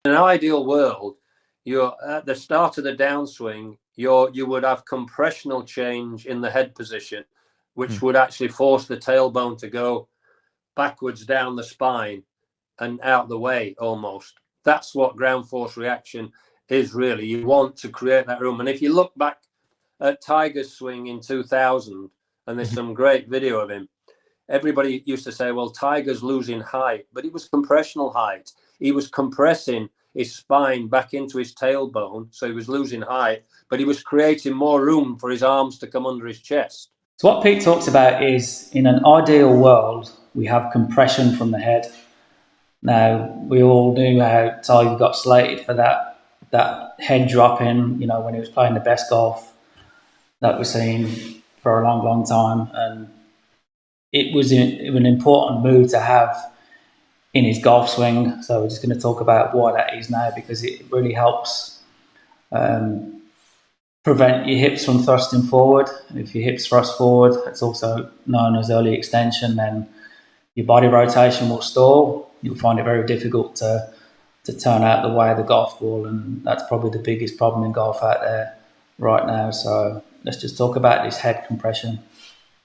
In an ideal world, you're at the start of the downswing, you would have compressional change in the head position, which would actually force the tailbone to go backwards down the spine and out the way almost. That's what ground force reaction is really. You want to create that room. And if you look back at Tiger's swing in 2000, and there's some great video of him, everybody used to say, well, Tiger's losing height, but it was compressional height. He was compressing his spine back into his tailbone, so he was losing height, but he was creating more room for his arms to come under his chest. So what Pete talks about is, in an ideal world, we have compression from the head. Now, we all knew how Tiger got slated for that head dropping, when he was playing the best golf that we've seen for a long, long time. And it was an important move to have in his golf swing. So we're just going to talk about why that is now, because it really helps prevent your hips from thrusting forward. If your hips thrust forward, it's also known as early extension, then your body rotation will stall. You'll find it very difficult to turn out the way of the golf ball, and that's probably the biggest problem in golf out there right now. So let's just talk about this head compression.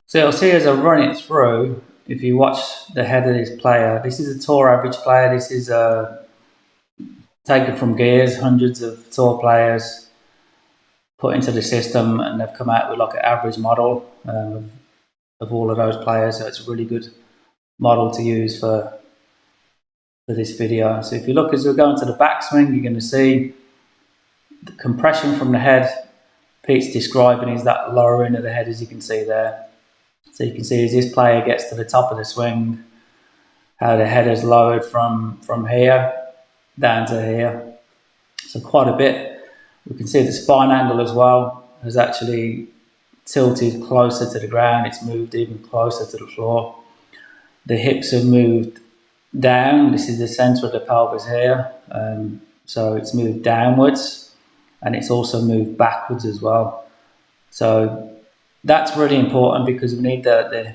So you'll see as I run it through, if you watch the head of this player, this is a tour average player. This is taken from Gears, hundreds of tour players put into the system, and they've come out with like an average model of all of those players. So it's a really good model to use for this video. So if you look as we're going to the backswing, you're going to see the compression from the head Pete's describing is that lowering of the head, as you can see there. So you can see as this player gets to the top of the swing, how the head is lowered from here down to here. So quite a bit. We can see the spine angle as well has actually tilted closer to the ground. It's moved even closer to the floor. The hips have moved down. This is the center of the pelvis here. So it's moved downwards, and it's also moved backwards as well. So that's really important because we need the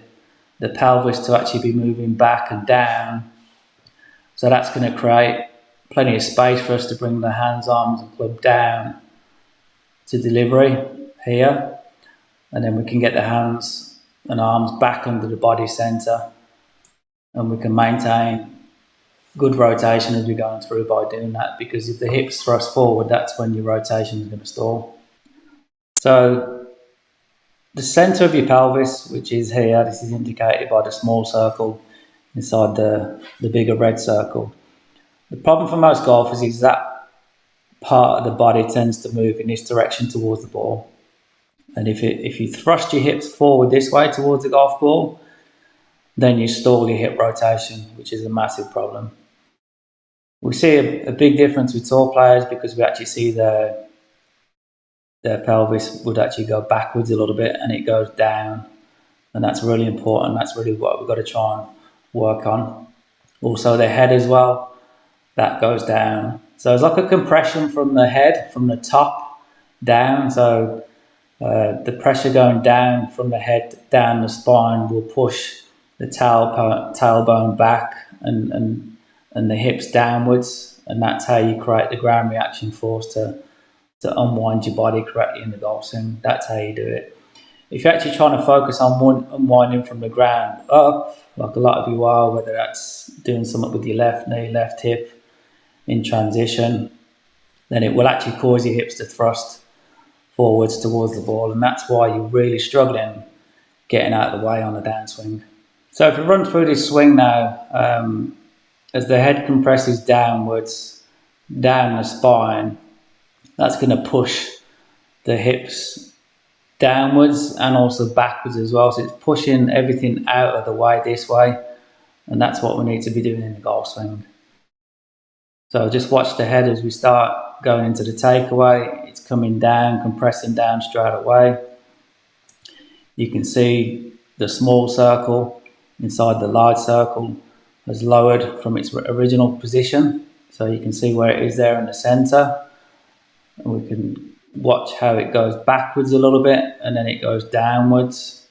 pelvis to actually be moving back and down. So that's going to create plenty of space for us to bring the hands, arms and club down to delivery here. And then we can get the hands and arms back under the body center, and we can maintain good rotation as we're going through by doing that, because if the hips thrust forward, that's when your rotation is going to stall. So the center of your pelvis, which is here, this is indicated by the small circle inside the bigger red circle. The problem for most golfers is that part of the body tends to move in this direction towards the ball. And if you thrust your hips forward this way towards the golf ball, then you stall your hip rotation, which is a massive problem. We see a big difference with tour players because we actually see their pelvis would actually go backwards a little bit and it goes down. And that's really important. That's really what we've got to try and work on. Also the head as well, that goes down. So it's like a compression from the head, from the top down. So the pressure going down from the head down the spine will push the tailbone back and the hips downwards, and that's how you create the ground reaction force to unwind your body correctly in the golf swing. That's how you do it. If you're actually trying to focus on unwinding from the ground up, like a lot of you are, whether that's doing something with your left knee, left hip in transition, then it will actually cause your hips to thrust forwards towards the ball, and that's why you're really struggling getting out of the way on the downswing. So if we run through this swing now, as the head compresses downwards, down the spine, that's going to push the hips downwards and also backwards as well. So it's pushing everything out of the way this way, and that's what we need to be doing in the golf swing. So just watch the head as we start going into the takeaway. It's coming down, compressing down straight away. You can see the small circle inside the large circle has lowered from its original position. So you can see where it is there in the center. And we can watch how it goes backwards a little bit and then it goes downwards,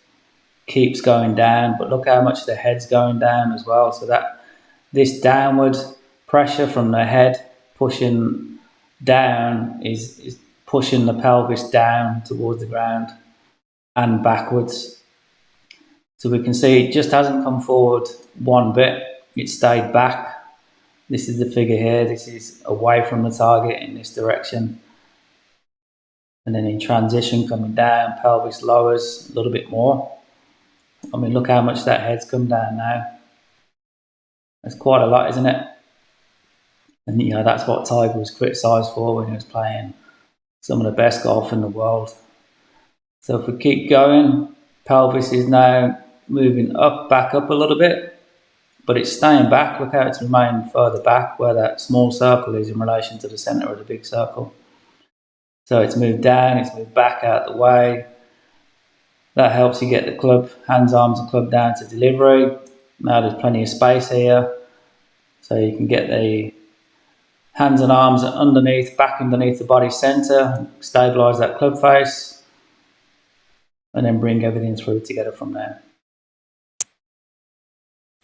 keeps going down, but look how much the head's going down as well. So that this downward pressure from the head pushing down is pushing the pelvis down towards the ground and backwards. So we can see it just hasn't come forward one bit, it stayed back. This is the figure here, this is away from the target in this direction. And then in transition, coming down, pelvis lowers a little bit more. I mean, look how much that head's come down now. That's quite a lot, isn't it? And you know, that's what Tiger was criticised for when he was playing some of the best golf in the world. So if we keep going, pelvis is now moving up, back up a little bit, but it's staying back. Look how it's remained further back where that small circle is in relation to the centre of the big circle. So it's moved down, it's moved back out the way. That helps you get the club, hands, arms and club down to delivery. Now there's plenty of space here. So you can get the hands and arms underneath, back underneath the body centre, stabilise that club face, and then bring everything through together from there.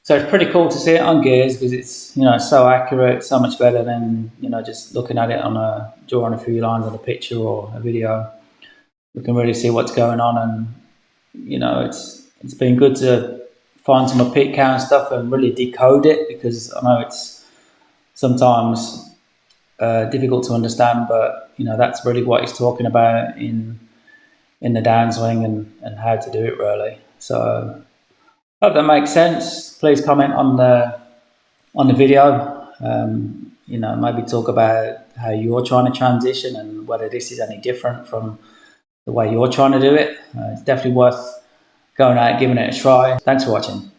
So it's pretty cool to see it on gears because it's, you know, so accurate, so much better than, you know, just looking at it on drawing a few lines on a picture or a video. We can really see what's going on, and you know, it's been good to find some of peak count stuff and really decode it, because I know it's sometimes difficult to understand, but you know, that's really what he's talking about in the downswing and how to do it really. So hope that makes sense. Please comment on the video. You know, maybe talk about how you're trying to transition and whether this is any different from the way you're trying to do it. It's definitely worth going out, giving it a try. Thanks for watching.